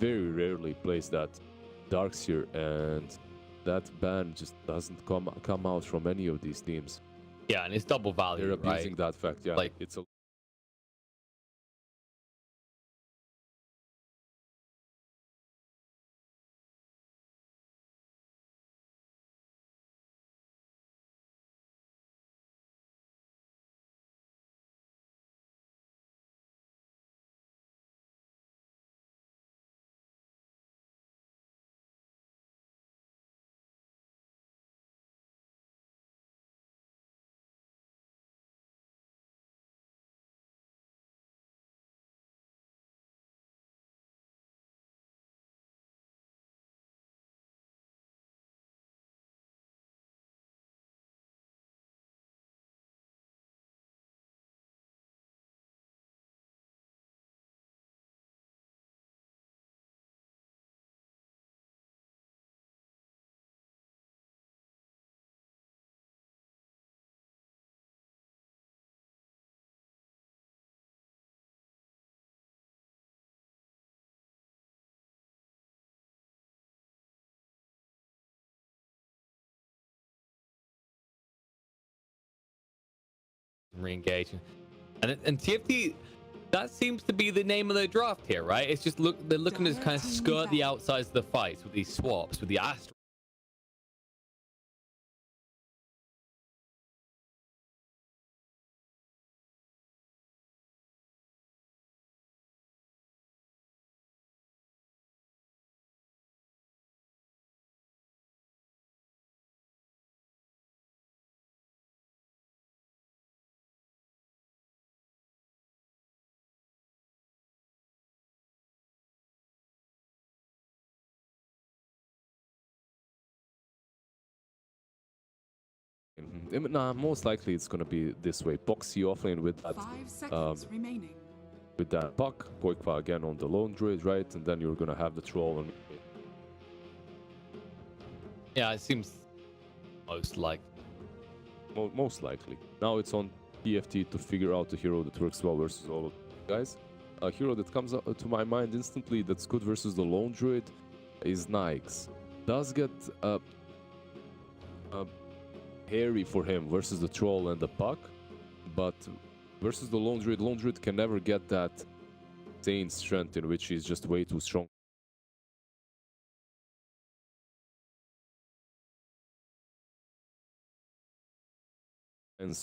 very rarely plays that Darkseer, and that ban just doesn't come out from any of these teams. Yeah, and it's double value. They're abusing right? that fact. Yeah, Like, it's a re-engaging. And TFT, that seems to be the name of their draft here, right? It's just they're looking to kind of skirt the outsides of the fights with these swaps, with the Astra. Nah, most likely it's gonna be this way. Boxy offlane with that 5 seconds remaining. with that puck, Qualifier again on the lone druid, right? And then you're gonna have the troll and Yeah, it seems most like. most likely. Now it's on TFT to figure out a hero that works well versus all of you guys. A hero that comes up to my mind instantly that's good versus the lone druid is Nyx. Does get hairy for him versus the troll and the puck, but versus the lone druid can never get that insane strength in which he's just way too strong.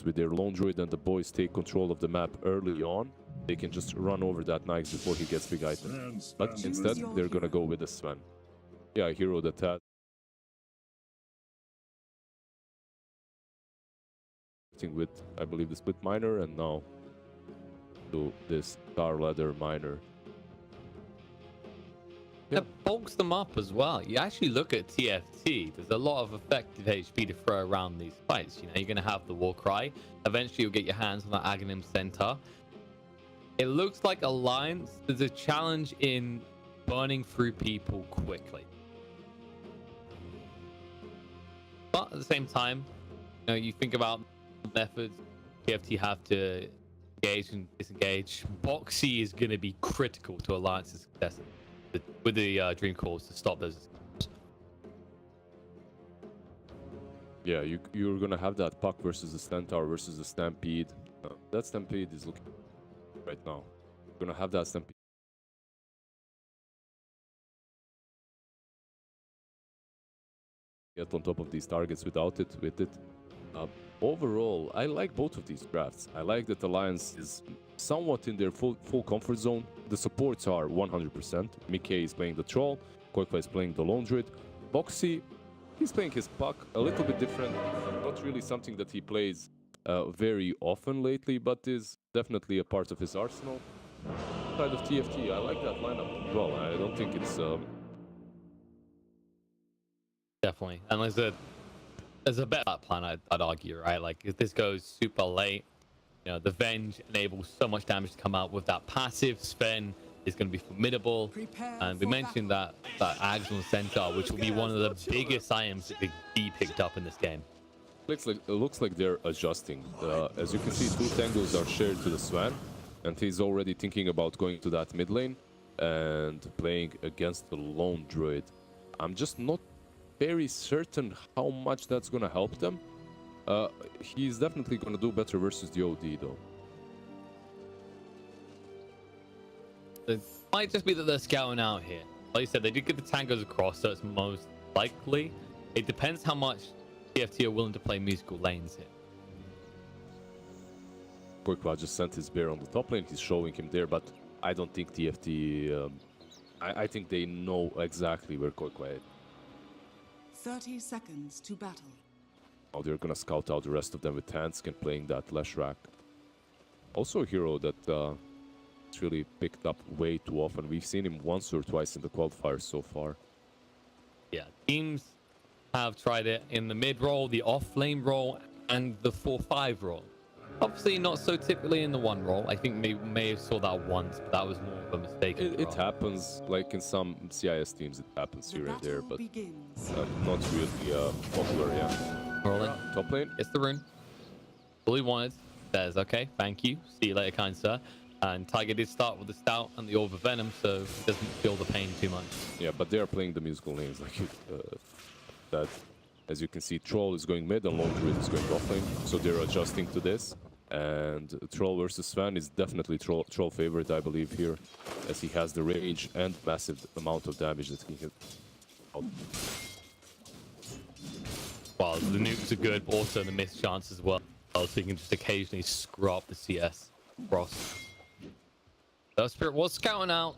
With their lone druid and the boys take control of the map early on, they can just run over that Nyx before he gets big items. But instead, they're gonna go with the Sven. Yeah, a hero that had with, I believe, the split miner, and now do this Starladder miner. That bulks them up as well. You actually look at TFT, there's a lot of effective HP to throw around these fights. You know, you're going to have the war cry. Eventually, you'll get your hands on that Aghanim Centaur. It looks like Alliance, there's a challenge in burning through people quickly. But at the same time, you know, you think about methods TFT have to engage and disengage. Boxy is going to be critical to Alliance's success with the Dream Calls to stop those. Yeah, you're gonna have that puck versus the Centaur versus the Stampede. That Stampede is looking right now. You're gonna have that Stampede. Get on top of these targets without it, with it. Overall, I like both of these drafts. I like that Alliance is somewhat in their full comfort zone. The supports are 100%. Mickey is playing the Troll, Qualifier is playing the Lone Druid. Boxy, he's playing his puck, a little bit different. Not really something that he plays very often lately, but is definitely a part of his arsenal. Side of TFT, I like that lineup as well. I don't think it's... Definitely. And there's a better plan, I'd argue, right? Like, if this goes super late, you know, the Venge enables so much damage to come out with that passive. Sven is going to be formidable. And we mentioned that Ags on Centaur, which will be one of the biggest items that could be picked up in this game. It looks like they're adjusting. As you can see, 2 tangles are shared to the Sven, and he's already thinking about going to that mid lane. and playing against the lone druid. I'm just not very certain how much that's gonna help them. He's definitely gonna do better versus the OD though. It might just be that they're scouting out here. Like you said, they did get the tangos across, so it's most likely. It depends how much TFT are willing to play musical lanes here. Qualifier just sent his bear on the top lane. He's showing him there, but I don't think TFT... I think they know exactly where Qualifier is. 30 seconds to battle. Oh, they're gonna scout out the rest of them with Tanskin playing that Leshrac. Also a hero that it's really picked up way too often. We've seen him once or twice in the Qualifier so far. Yeah, teams have tried it in the mid role, the off lane role, and the 4-5 role. Obviously not so typically in the one role. I think they may have saw that once, but that was more of a mistake. It happens, like in some CIS teams, it happens here and there, but not really popular, yeah. Rolling. Top lane. Gets the rune. All he wanted. Says, okay, thank you. See you later, kind sir. And Tiger did start with the Stout and the Orb of Venom, so he doesn't feel the pain too much. Yeah, but they are playing the musical lanes like that. As you can see, Troll is going mid and Lone Druid is going off lane, so they're adjusting to this. And Troll versus Sven is definitely Troll favorite, I believe, here, as he has the range and massive amount of damage that he hit. Well, the nukes are good, but also the missed chance as well, so you can just occasionally screw up the CS cross. The Spirit was scouting out,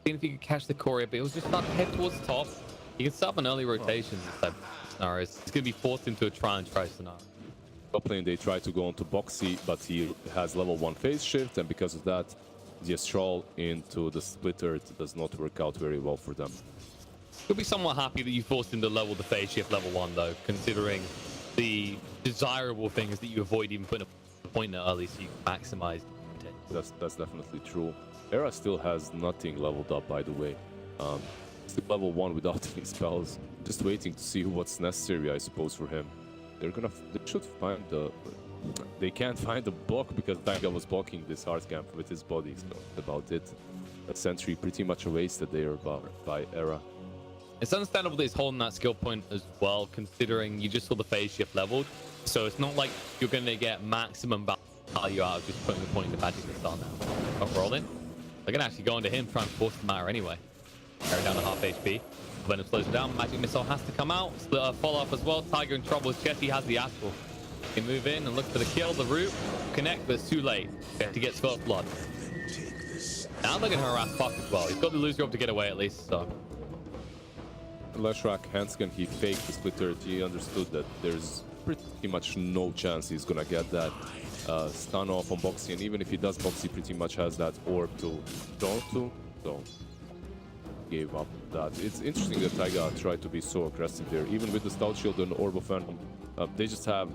seeing if he could catch the courier, but it was just start to head towards the top. He can set up an early rotation instead of scenarios. It's going to be forced into a try scenario. Top lane, they try to go onto Boxy, but he has level 1 phase shift, and because of that, the Astral into the splitter, it does not work out very well for them. Could be somewhat happy that you forced him to level the phase shift level 1, though, considering the desirable thing is that you avoid even putting a pointer early so you can maximize it. That's definitely true. Era still has nothing leveled up, by the way. Still level 1 without any spells. Just waiting to see what's necessary, I suppose, for him. They should find the... They can't find the block because Tanga was blocking this hard camp with his body, so that's about it. A sentry pretty much a wasted there by Era. It's understandable that he's holding that skill point as well, considering you just saw the phase shift leveled. So it's not like you're going to get maximum value out of just putting the point in the magic missile now. But rolling. They're going to actually go into him, try and force the matter anyway. Carry down to half HP. When it slows down, magic missile has to come out. Follow up as well. Tiger in trouble. Jesse has the Astral. He can move in and look for the kill, the root, connect, but it's too late. He gets first blood. Now they're going to harass Puck as well. He's got the loser up to get away at least, so. Leshrac, Hanskin, he faked the splitter. He understood that there's pretty much no chance he's going to get that stun off on Boxy, and even if he does, Boxy pretty much has that orb to draw to, so gave up that. It's interesting that Taiga tried to be so aggressive there, even with the Stout Shield and Orb of Venom. They just have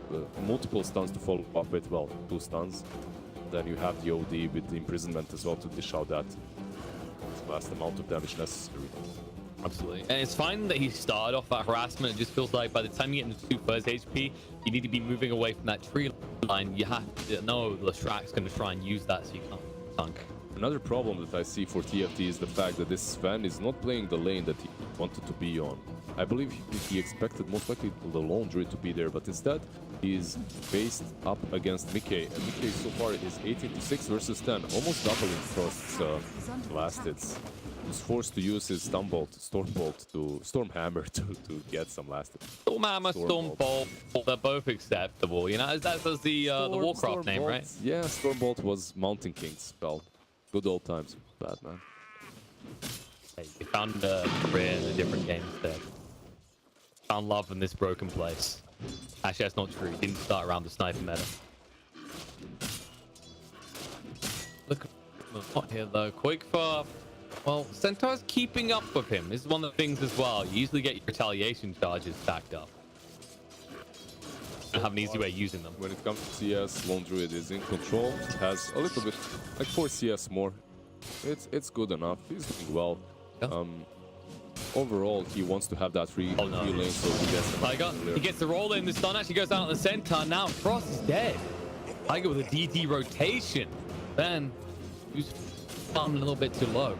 multiple stuns to follow up with, well, 2 stuns. Then you have the OD with the imprisonment as well to dish out that vast amount of damage necessary. Absolutely. And it's fine that he started off that harassment. It just feels like by the time you get into 2 first HP, you need to be moving away from that tree line. You have to know Leshrac's going to try and use that so you can't dunk. Another problem that I see for TFT is the fact that this Sven is not playing the lane that he wanted to be on. I believe he expected most likely the Lone Druid to be there, but instead he's faced up against Mickey. And Mickey so far is 18-6 versus 10, almost doubling Frost's last hits. He was forced to use his Stormhammer to get some last hits. Stormhammer, Stormbolt, they're both acceptable. You know, that's the Warcraft name, right? Yeah, Stormbolt was Mountain King's spell. Good old times, Batman. Hey, you found a career in a different game instead. Found love in this broken place. Actually, that's not true. He didn't start around the sniper meta. Look at here though. Qualifier. Well, Centaur's keeping up with him. This is one of the things as well. You usually get your retaliation charges stacked up. And have an easy way of using them. When it comes to CS, Lone Druid is in control. Has a little bit, like 4 CS more. It's good enough. He's doing well. Yeah. Overall, he wants to have that free lane, so he gets Tiger, he gets the roll in. The stun actually goes out on the Centaur. Now Frost is dead. Tiger with a DD rotation. Then, who's farming a little bit too low.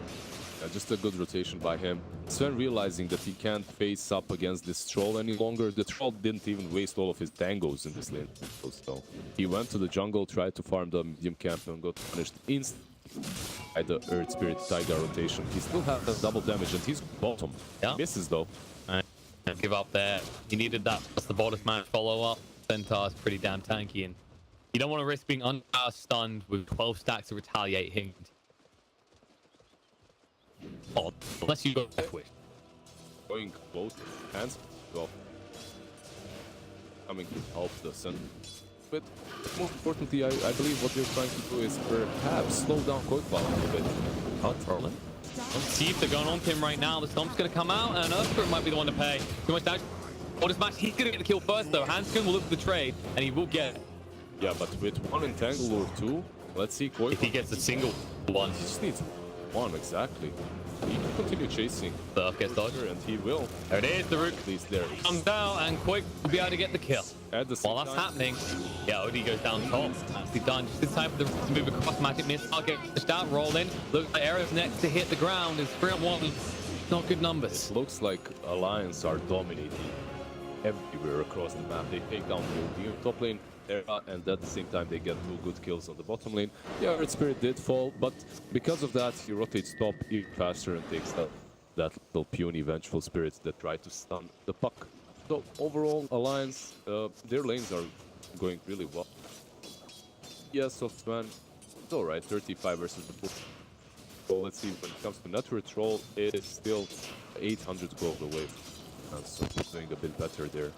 Just a good rotation by him. Sven realizing that he can't face up against this troll any longer. The troll didn't even waste all of his tangos in this lane. So he went to the jungle, tried to farm the medium camp, and got punished instantly by the Earth Spirit Taiga rotation. He still has the double damage, and he's bottom. Yeah. Misses though. Don't give up there. He needed that. That's the bottom man follow-up. Centaur's pretty damn tanky, and you don't want to risk being stunned with 12 stacks of retaliate hit. Oh, unless you go quick. Going both hands. Well, coming to help the center. But more importantly, I believe what they're trying to do is perhaps slow down Qualifier a little bit. Controlling. Let's see if they're going on to him right now. The Stomp's going to come out, and Earthquake might be the one to pay. Too much damage. Oh, this match, he's going to get the kill first, though. Hanskin will look for the trade, and he will get it. Yeah, but with one entangle or two, let's see Qualifier. If he gets a single one. He just needs one, exactly. He can continue chasing. The Earth gets dodged. And he will. There it is, the root. At least there. Comes down, and Quick will be able to get the kill. At the same While that's time, happening, yeah, OD goes down top. Nicely done. Just in time for the Root to move across. Magic miss. Target pushed out, roll in. Looks like Arrow's next to hit the ground. It's 3-on-1. Not good numbers. It looks like Alliance are dominating everywhere across the map. They take down the top lane, and at the same time they get 2 good kills on the bottom lane. Yeah, Red Spirit did fall, but because of that, he rotates top even faster and takes that little puny vengeful spirit that tried to stun the puck. So overall, Alliance, their lanes are going really well. Yes, Softman, it's alright, 35 versus the 4. So let's see, when it comes to Network Troll, it is still 800 gold away. So he's doing a bit better there.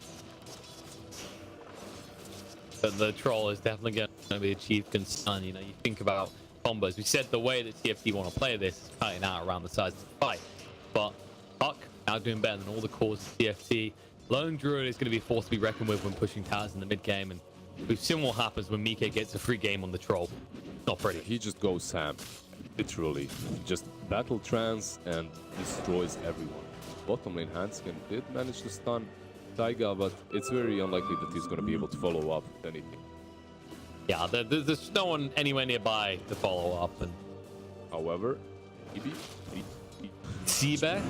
But the Troll is definitely going to be a chief concern. You know, you think about combos. We said the way that TFT want to play this is cutting out around the size of the fight. But Puck now doing better than all the cores of TFT. Lone Druid is going to be forced to be reckoned with when pushing towers in the mid game, and we've seen what happens when Mike gets a free game on the Troll. Not pretty. He just goes ham, literally. Just battle trance and destroys everyone. Bottom lane Hanskin did manage to stun Taiga, but it's very unlikely that he's going to be able to follow up with anything. Yeah, there's no one anywhere nearby to follow up. And however, maybe Seabear,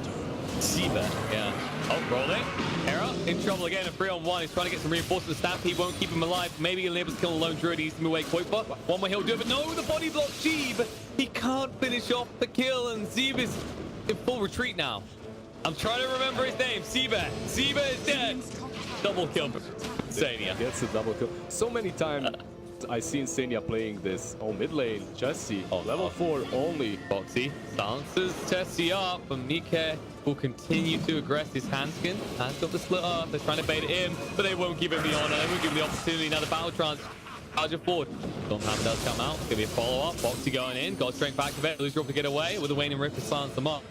yeah. Oh, rolling. Hera in trouble again. A 3-on-1. He's trying to get some reinforcements. Stampede won't keep him alive. Maybe he'll be able to kill a Lone Druid. He's away Kuiper. One way he'll do it, but no, the body block Jeeb. He can't finish off the kill, and Zeeb is in full retreat now. I'm trying to remember his name. Seabear. Seabear is dead. Double kill for Sania. Gets a double kill. So many times I seen Sania playing this on mid lane. Jesse, level 4 only. Foxy silences Tessie up, and Mike will continue to aggress his Hanskin. Has got the split up. They're trying to bait it in, but they won't give him the honor. They won't give him the opportunity. Now the battle trance. Charger forward. Stormhammer does come out. It's gonna be a follow-up. Foxy going in. Got strength back to it. Lose drop to get away with the Waning Rift to silence them up.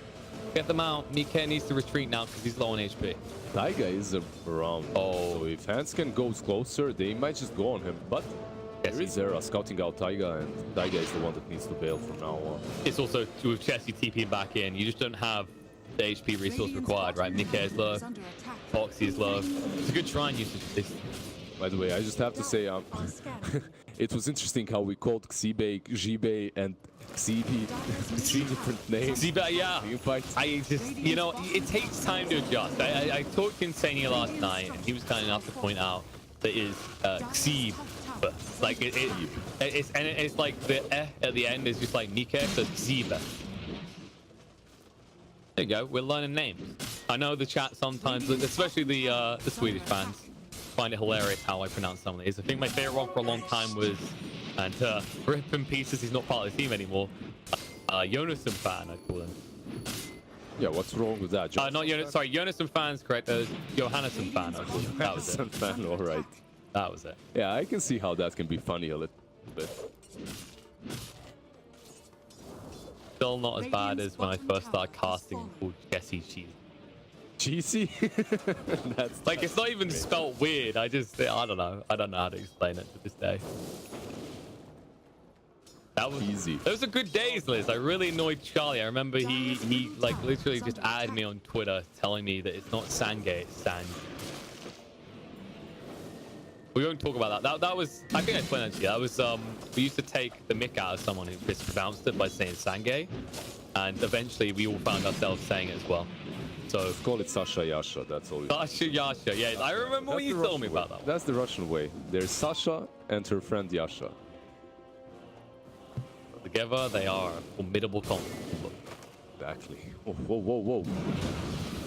Get them out. Mike needs to retreat now because he's low on HP. Taiga is around. Oh, so if Hanskin goes closer, they might just go on him. But there is Zera scouting out Taiga, and Taiga is the one that needs to bail from now on. It's also with Chessie TPing back in. You just don't have the HP resource required, right? Mike is low. Foxy is low. It's a good shrine usage of this. By the way, I just have to say, it was interesting how we called Xibe, Jibe, and Xibi 3 different names. Xibe, yeah. I just, you know, it takes time to adjust. I talked to Insania last night, and he was kind enough to point out that is Xib. Like it's like the at the end is just like Nika, so Xibe. There you go. We're learning names. I know the chat sometimes, especially the Swedish fans, find it hilarious how I pronounce some of these. I think my favorite one for a long time was, and rip in pieces, he's not part of the team anymore. Jonasson fan, I call him. Yeah, what's wrong with that? Not Jonas. Sorry, Jonasson fan's correct. Johannesson fan, I call him. That was it. Fan, all right. That was it. Yeah, I can see how that can be funny a little bit. Still not as bad as when I first started casting and called Jesse Cheese. Cheesy? That's like, it's not even spelt weird. I don't know. I don't know how to explain it to this day. That was easy. Those are good days, Liz. I really annoyed Charlie. I remember he like literally just added me on Twitter telling me that it's not Sangay, it's Sang. We won't talk about that. That was, I think I explained that to you. That was, we used to take the mick out of someone who mispronounced it by saying Sangay. And eventually we all found ourselves saying it as well. So Let's call it Sasha Yasha, that's all. Sasha Yasha, yeah. I remember when you told me about that one. That's the Russian way. There's Sasha and her friend Yasha. Together, they are a formidable combo. Exactly. Oh, whoa, whoa, whoa.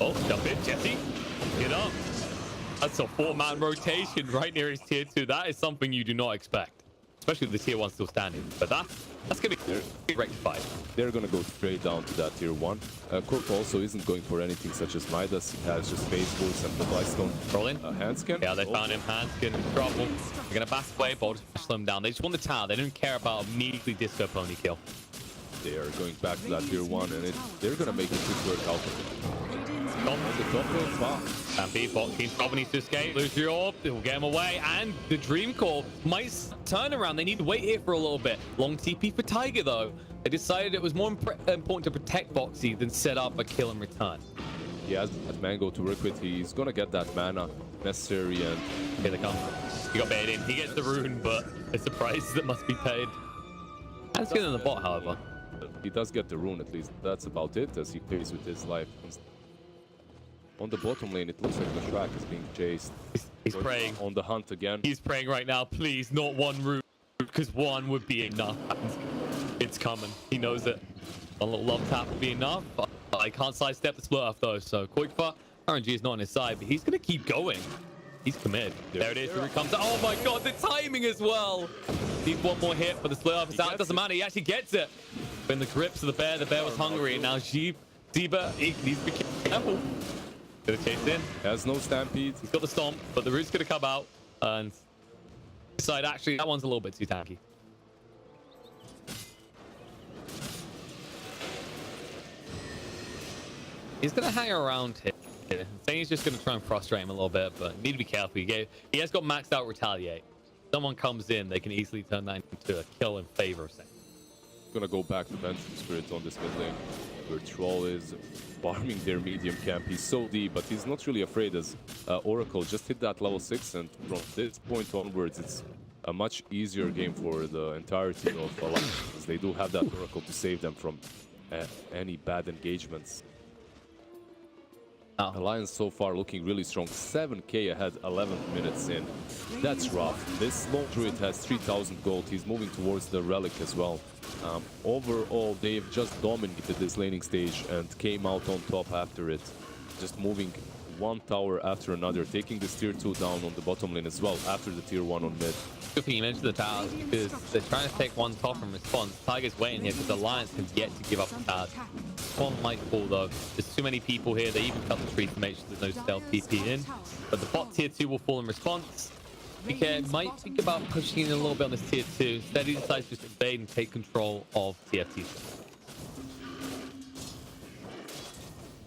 Oh, jump in, Jesse. Get up. That's a 4-man rotation right near his tier 2. That is something you do not expect, especially with the tier 1 still standing. But that's going to be rectified. They're going to go straight down to that tier 1. Corp also isn't going for anything such as Midas. He has just phase boots and the Blystone. Rolling. Handscan. Yeah, they found him. Handscan in trouble. They're going to back away, but slow him down. They just want the tower. They don't care about immediately disco pony kill. They are going back to that tier 1, and they're going to make a quick work out of it. On the top of wow. Stampede, bot team probably needs to escape. Lose your orb, it will get him away, and the Dream Core might turn around. They need to wait here for a little bit. Long TP for Tiger, though. They decided it was more important to protect Voxy than set up a kill and return. He has that Mango to work with. He's going to get that mana necessary, and here they come. He got baited in. He gets the rune, but it's a price that must be paid. That's good in the bot, however. He does get the rune, at least. That's about it, as he pays with his life. On the bottom lane, it looks like the track is being chased. He's praying. On the hunt again. He's praying right now, please, not one route, because one would be enough. It's coming. He knows it. A little love tap would be enough. But I can't sidestep the split off, though. So, Qualifier, RNG is not on his side, but he's going to keep going. He's committed. There it is. Here it comes. Oh, my God, the timing as well. Needs one more hit, but the split off is out. It doesn't matter. He actually gets it. In the grips of the bear. The bear was hungry, and now Ziba, he needs to be careful. Gonna chase in. Has no stampede. He's got the stomp, but the root's gonna come out and decide actually that one's a little bit too tanky. He's gonna hang around here. I think he's just gonna try and frustrate him a little bit, but need to be careful. He has got maxed out retaliate. Someone comes in, they can easily turn that into a kill in favor of Saint. Gonna go back to Vengeance Spirit on this mid lane, where Troll is farming their medium camp. He's so deep, but he's not really afraid, as Oracle just hit that level 6, and from this point onwards, it's a much easier game for the entirety of Alliance, because they do have that Oracle to save them from any bad engagements. Alliance so far looking really strong. 7k ahead, 11 minutes in. That's rough. This long druid has 3000 gold. He's moving towards the relic as well. Overall, they've just dominated this laning stage and came out on top after it. Just moving one tower after another, taking this tier 2 down on the bottom lane as well after the tier 1 on mid. Good thing you mentioned the towers, because they're trying to take one top in response. Tiger's waiting here because Alliance has yet to give up the towers. One might fall though. There's too many people here. They even cut the tree to make sure there's no stealth TP in. But the bot tier 2 will fall in response. PK might think about pushing in a little bit on this tier 2. Instead, he decides to just invade and take control of TFT.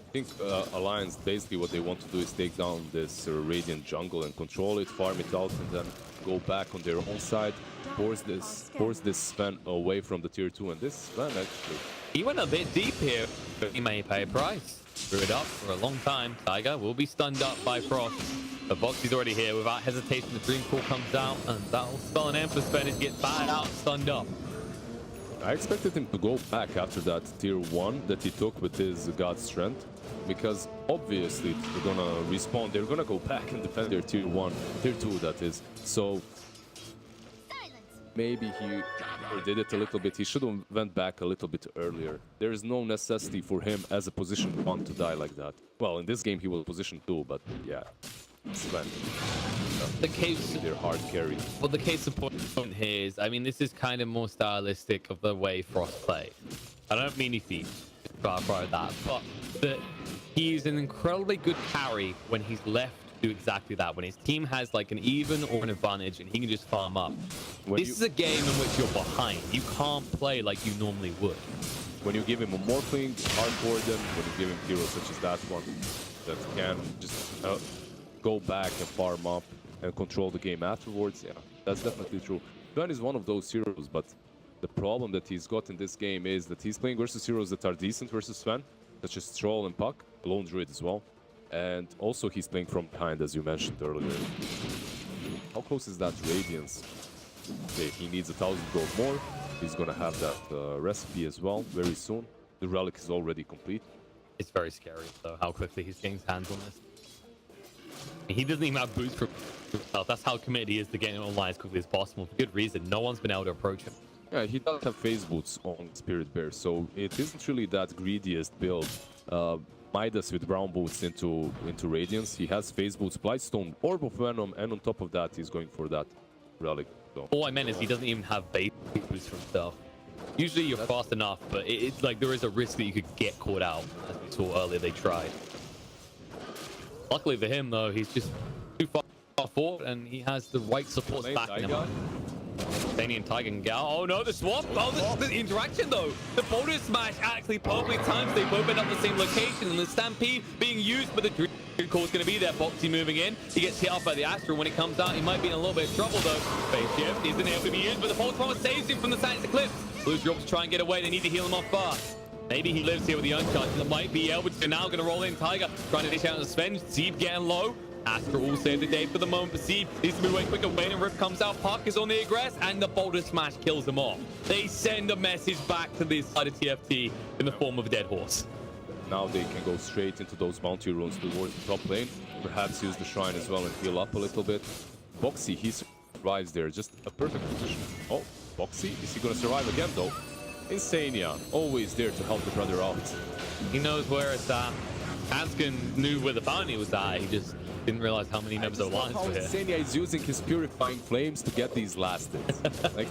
I think Alliance, basically what they want to do is take down this Radiant jungle and control it, farm it out, and then go back on their own side, force this Sven away from the tier 2, and this Sven actually... He went a bit deep here, but he may pay a price. Screw it up for a long time. Tiger will be stunned up by Frost. The Voxy's already here. Without hesitation, the Dream Core comes out, and that'll spell an end for Sven as he gets batted out, stunned up. I expected him to go back after that tier 1 that he took with his God Strength, because obviously they're gonna respawn. They're gonna go back and defend their tier 1, tier 2 that is. So maybe he overdid it a little bit. He should have went back a little bit earlier. There is no necessity for him as a position 1 to die like that. Well, in this game he was position 2, but yeah. Sven. The case, their hard carry. Well, the case of point here is, I mean, this is kind of more stylistic of the way Frost plays. I don't mean he's far that, but he's an incredibly good carry when he's left to do exactly that. When his team has like an even or an advantage, and he can just farm up. This is a game in which you're behind. You can't play like you normally would. When you give him a Morphling, hardcore them. When you give him heroes such as that one, that can just go back and farm up and control the game afterwards, yeah, that's definitely true. Sven is one of those heroes, but the problem that he's got in this game is that he's playing versus heroes that are decent versus Sven, such as Troll and Puck, Lone Druid as well. And also he's playing from behind, as you mentioned earlier. How close is that Radiance? Okay, he needs 1,000 gold more. He's gonna have that recipe as well very soon. The relic is already complete. It's very scary, though, how quickly he's getting his hands on this. He doesn't even have boots for himself. That's how committed he is to getting online as quickly as possible. For good reason. No one's been able to approach him. Yeah, he doesn't have phase boots on Spirit Bear, so it isn't really that greediest build. Midas with brown boots into Radiance. He has phase boots, Blightstone, Orb of Venom, and on top of that, he's going for that relic. So. All I meant is he doesn't even have base boots for himself. Usually you're fast enough, but it's like there is a risk that you could get caught out. As we saw earlier, they tried. Luckily for him, though, he's just too far forward, and he has the right supports backing him up. Danny and Tiger can get out. Oh no, the swap! Oh, the interaction though! The boulder smash actually perfectly times. They both end up in the same location, and the Stampede being used, but the Dream Core is going to be there. Foxy moving in. He gets hit off by the Astral. When it comes out, he might be in a little bit of trouble though. Phase shift isn't able to be used, but the Pulse Promise saves him from the Silence Eclipse. Blue drops try and get away. They need to heal him off fast. Maybe he lives here with the Uncharged. That might be able to. Now going to roll in Tiger, trying to dish out the Sven. Zeeb getting low. Astral will save the day for the moment, but Zeeb needs to move away quicker. Wayne and Rip comes out. Puck is on the aggress, and the Boulder Smash kills them off. They send a message back to this side of TFT in the form of a dead horse. Now they can go straight into those bounty runes towards the top lane. Perhaps use the shrine as well and heal up a little bit. Boxy, he survives there. Just a perfect position. Oh, Boxy, is he going to survive again though? Insania, always there to help the brother out. He knows where it's at. Hanskin knew where the bounty was at. He just didn't realize how many members of the Alliance were here. Insania is using his purifying flames to get these last hits. Like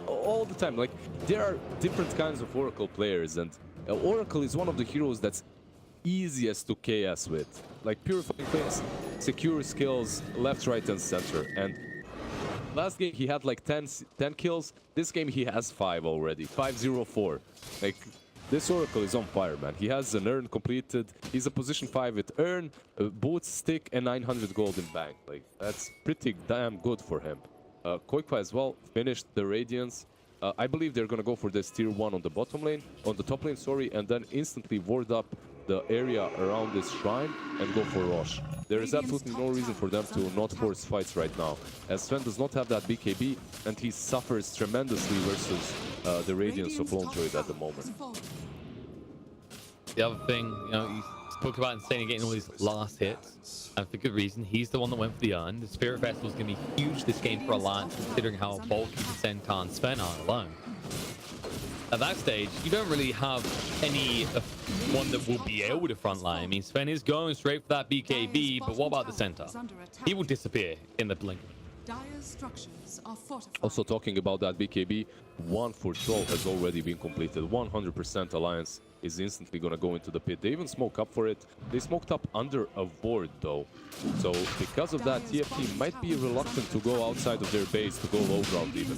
all the time. Like there are different kinds of Oracle players, and Oracle is one of the heroes that's easiest to KS with. Like purifying flames, secure skills, left, right, and center. And last game he had like 10 kills. This game he has 5 already. 5-0-4. Like this Oracle is on fire, man. He has an urn completed. He's a position 5 with urn, boots, stick, and 900 gold in bank. Like that's pretty damn good for him. Qualifier as well finished the Radiance. I believe they're gonna go for this tier 1 on the bottom lane, on the top lane, sorry, and then instantly ward up the area around this shrine and go for Rosh. There is absolutely no reason for them to not force fights right now, as Sven does not have that BKB and he suffers tremendously versus the Radiance of Lone Droid at the moment. The other thing, you know, you spoke about Insane getting all these last hits, and for good reason. He's the one that went for the urn. The Spirit Vessel is going to be huge this game for Alliance, considering how bulky the Centaur and Sven are alone. At that stage, you don't really have any one that will be able to frontline. I mean, Sven is going straight for that BKB, but what about the Centaur? He will disappear in the blink. Also talking about that BKB, one for Troll has already been completed. 100% Alliance is instantly going to go into the pit. They even smoke up for it. They smoked up under a ward though. So because of that, TFT might be reluctant to go outside of their base to go low ground even.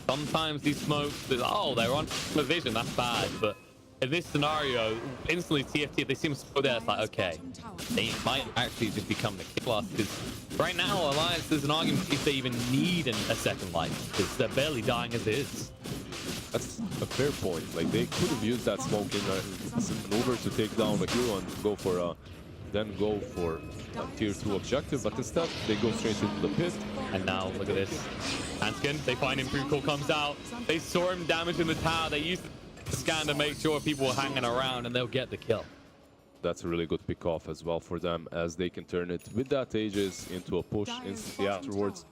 Sometimes these smokes, oh, they're on the vision, that's bad. But in this scenario, instantly TFT, if they seem to go there, it's like, okay, they might actually just become the kill loss. Because right now, Alliance, there's an argument if they even need a second life, because they're barely dying as is. That's a fair point. Like they could have used that smoke in a maneuver to take down a hero and go for a tier 2 objective, but instead they go straight into the pit. And now look at this. Hanskin, they find him, Fruitcall comes out. They saw him damaging the tower. They used the scan to make sure people were hanging around, and they'll get the kill. That's a really good pick off as well for them, as they can turn it with that Aegis into a push instantly afterwards.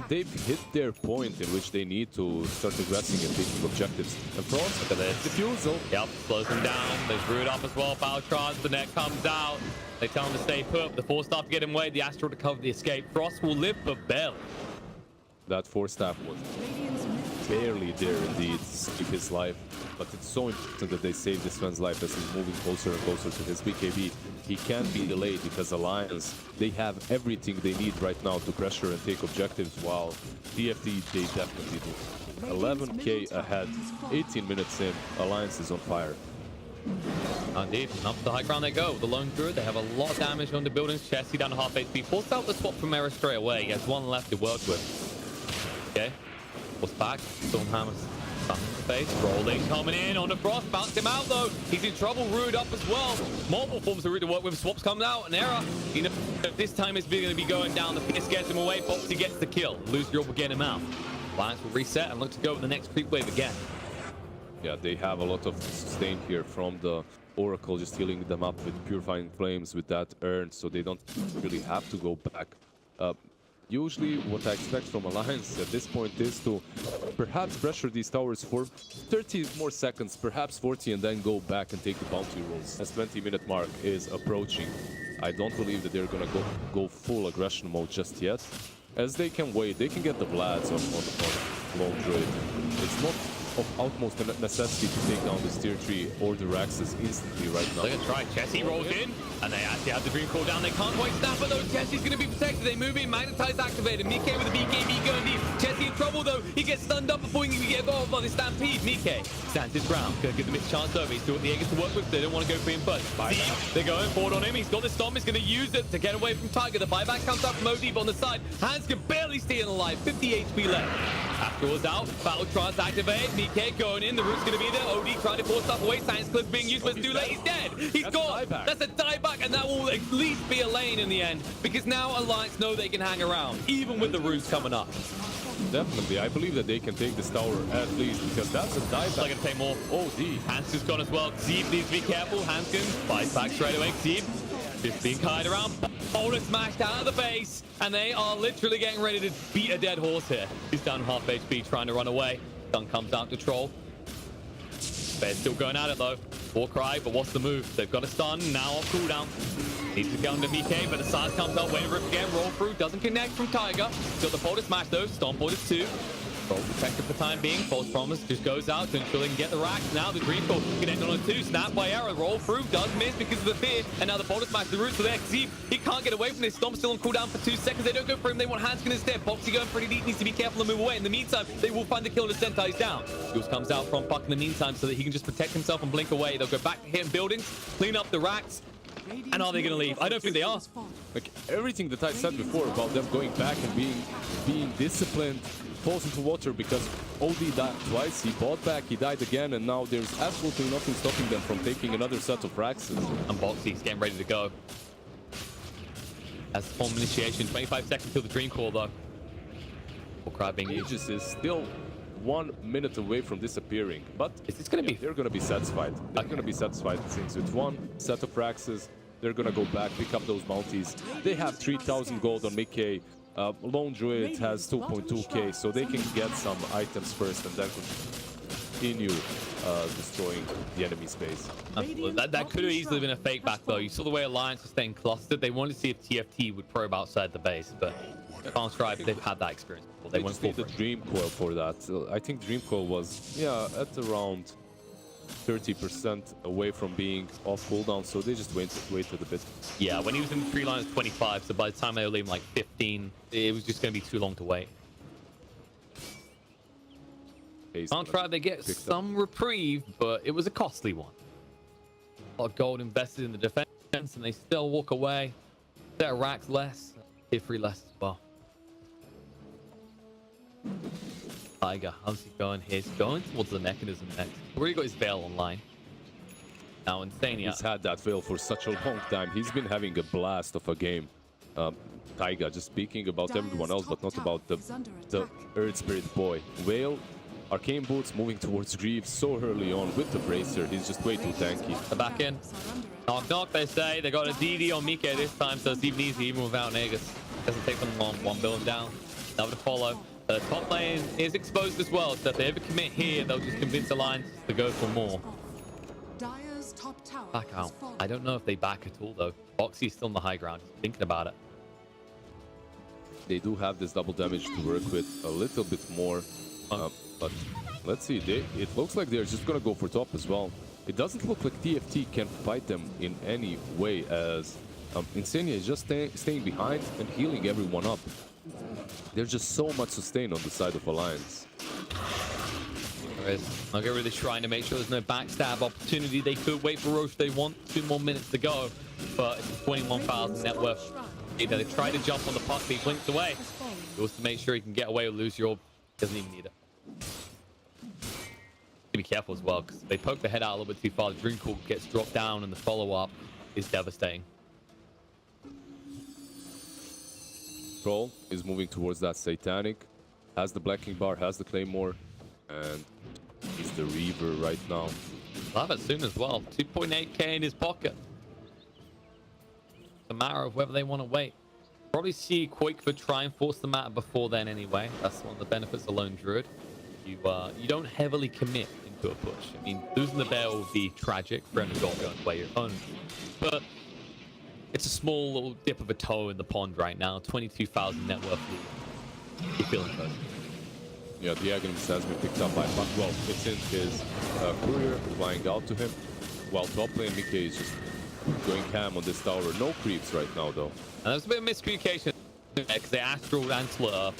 They've hit their point in which they need to start aggressing and taking objectives. And Frost, look at this. Diffusal. Yep, slows them down. There's Root up as well. Baltrons, the net comes out. They tell him to stay put. The Force Staff to get him away. The Astral to cover the escape. Frost will live, but barely. That Force Staff was barely there indeed to save his life. But it's so important that they save this man's life as he's moving closer and closer to his BKB. He can't be delayed because Alliance, they have everything they need right now to pressure and take objectives, while TFT, they definitely do. 11k ahead, 18 minutes in, Alliance is on fire. Indeed, up the high ground they go. The Lone Druid, they have a lot of damage on the buildings. Chessie down to half HP. Forced out the swap from Era straight away. He has one left to work with. Okay, forced back. Stormhammer's in the face. Rolling, coming in on the Frost. Bounced him out though. He's in trouble. Rude up as well. Multiple forms of Rude to work with. Swaps comes out. And Era, he knows This time it's going to be going down. The Fierce gets him away. Boxy gets the kill. Lose your will get him out. Alliance will reset and look to go with the next creep wave again. Yeah, they have a lot of sustain here from the Oracle, just healing them up with Purifying Flames with that urn, so they don't really have to go back. Usually what I expect from Alliance at this point is to perhaps pressure these towers for 30 more seconds, perhaps 40, and then go back and take the bounty rolls. As 20-minute mark is approaching, I don't believe that they're gonna go full aggression mode just yet. As they can wait, they can get the Vlads on Lone Druid. It's not of utmost necessity to take down this tier 3 or the Raxes instantly right now. They're gonna try. Chessie rolls in, and they actually have the Dream Call down. They can't quite snap it though. Chessie's gonna be protected. They move in, Magnetize activated. Mike with the BKB going deep. Chessie in trouble though. He gets stunned up before he can get off on the Stampede. Mike stands his ground. Gonna give them his chance over. He's still got the Aegis to work with. They don't want to go for him first. They're going forward on him. He's got the Stomp. He's gonna use it to get away from Tiger. The buyback comes up from OD, but on the side, Hans can barely stay alive. 50 HP left. Afterwards out, Battle Trance activated. Mike going in. The root's gonna be there. OD trying to force stuff away. Science Clip being used, but it's too late. He's dead. He's gone. That's a dieback, and that will at least be a lane in the end, because now Alliance know they can hang around, even with the roots coming up. Definitely, I believe that they can take this tower at least, because that's a dieback. They're gonna take more. OD. Hanskin's gone as well. Zeeb needs to be careful. Hanskin fights back straight away. Zeeb just being kited around. Boulder smashed out of the base, and they are literally getting ready to beat a dead horse here. He's down half HP, trying to run away. Stun comes out to Troll. They're still going at it though. Warcry, but what's the move? They've got a stun now off cooldown. Needs to go under BK, but the Silence comes up, waiting for it again. Roll through, doesn't connect from Tiger. Got the Boulder smash though. Stomp Borders 2. Troll protected for the time being. False Promise just goes out to ensure they can get the racks. Now the Dream Call connect on a 2. Snap by arrow. Roll through. Does miss because of the fear. And now the Boulder smash. The roots are there. Zeeb, he can't get away from this. Stomp still on cooldown for 2 seconds. They don't go for him. They want Hanskin instead. Boxy going pretty deep. Needs to be careful and move away. In the meantime, they will find the kill. The Sentai's down. Jules comes out from Puck in the meantime so that he can just protect himself and blink away. They'll go back to hitting buildings, clean up the racks. And are they going to leave? I don't think they are. Like everything that I said before about them going back and being disciplined falls into water, because OD died twice, he bought back, he died again, and now there's absolutely nothing stopping them from taking another set of Raxes. And Boxy's getting ready to go. As form initiation, 25 seconds till the Dream Call though. Warcry being used. Aegis is still 1 minute away from disappearing, but It's going to be... they're going to be satisfied. They're going to be satisfied since with one set of Raxes, they're going to go back, pick up those bounties. They have 3,000 gold on Mickey. Lone Druid has 2.2k, so they can get some items first and then continue destroying the enemy space. That could have easily been a fake back though. You saw the way Alliance was staying clustered. They wanted to see if TFT would probe outside the base, but can't strive. They've had that experience before. They went just need the Dream Coil for that. I think Dream Coil was, at around 30% away from being off cooldown, so they just waited a bit. Yeah, when he was in the tree line, it was 25, so by the time they were leaving like 15, it was just going to be too long to wait. Can't try, they get some reprieve, but it was a costly one. A lot of gold invested in the defense, and they still walk away. Their racks less, tier 3 less as well. Tiger, how's he going? He's going towards the mechanism next. He's already got his Veil online. Now Insania. He's had that Veil for such a long time. He's been having a blast of a game. Taiga, just speaking about everyone else, but not about the Earth Spirit boy. Veil, Arcane Boots moving towards Greaves so early on with the Bracer. He's just way too tanky. The back in. Knock knock, they say. They got a DD on Mike this time, so it's even easy, even without Nagus. Doesn't take them long. One build down. Another to follow. The top lane is exposed as well, so if they ever commit here, they'll just convince Alliance to go for more. Back out. I don't know if they back at all, though. Boxy's still on the high ground. He's thinking about it. They do have this double damage to work with a little bit more, but let's see. It looks like they're just going to go for top as well. It doesn't look like TFT can fight them in any way, as Insania is just staying behind and healing everyone up. There's just so much sustain on the side of Alliance. There is. I'll get rid of the Shrine to make sure there's no backstab opportunity. They could wait for Roche. They want 2 more minutes to go, but it's 21,000 net worth. They try to jump on the puck, he blinks away. He wants to make sure he can get away with lose your orb. Doesn't even need it. Be careful as well, because they poke the head out a little bit too far. The Dream Call gets dropped down, and the follow-up is devastating. Troll is moving towards that Satanic. Has the Blacking Bar, has the Claymore, and he's the Reaver right now. Love it soon as well. 2.8k in his pocket. It's a matter of whether they want to wait. Probably see Quakefor try and force the matter before then anyway. That's one of the benefits of Lone Druid. You don't heavily commit into a push. I mean, losing the bear will be tragic for any goal going away your own. But it's a small little dip of a toe in the pond right now. 22,000 net worth lead. You're feeling good. Yeah, the Aghanim has been picked up by Puck. Well, it's in his courier flying out to him. While top lane Mickey is just going ham on this tower. No creeps right now, though. And there's a bit of miscommunication because they Astral and Slur.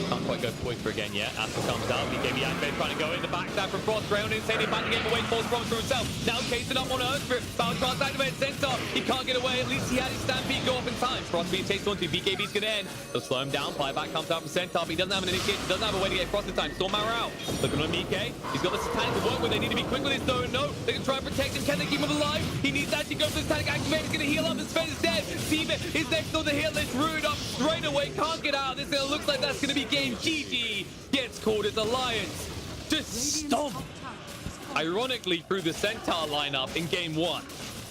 Can't quite go Quakefor again yet. Astral comes out. BKB Angbay trying to go in the backstab from Frost. Rayon insanely back again, away falls Frost for himself. Now casing up on Earth Spirit. Bound Trans activated Centaur. He can't get away. At least he had his Stampede go off in time. Frost being chased onto. BKB's going to end. They'll slow him down. Flyback comes out from Centaur. But he doesn't have an initiation. Doesn't have a way to get Frost in time. Storm Arrow out. Looking on Mike. He's got the Satanic to work with. They need to be quick with this though. No, they can try and protect him. Can they keep him alive? He needs to actually go for the Satanic activate. He's going to heal up. His Sven is dead. Steven is next on the hill list. Rude up straight away. Can't get out. This looks like that's going to be game GG. Gets called as Alliance. Just stomp. Ironically, through the Centaur lineup in game 1.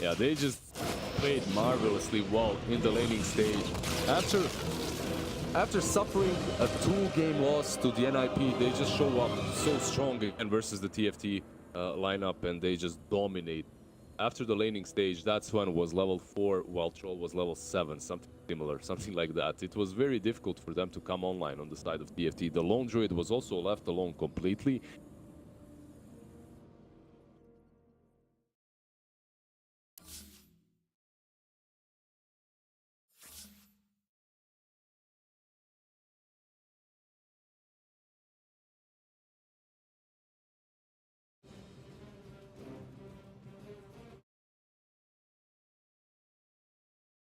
Yeah, they just played marvelously well in the laning stage. After suffering a 2-game loss to the NIP, they just show up so strong again versus the TFT lineup, and they just dominate. After the laning stage, that's when it was level 4, while Troll was level 7, something similar, something like that. It was very difficult for them to come online on the side of TFT. The Lone Druid was also left alone completely,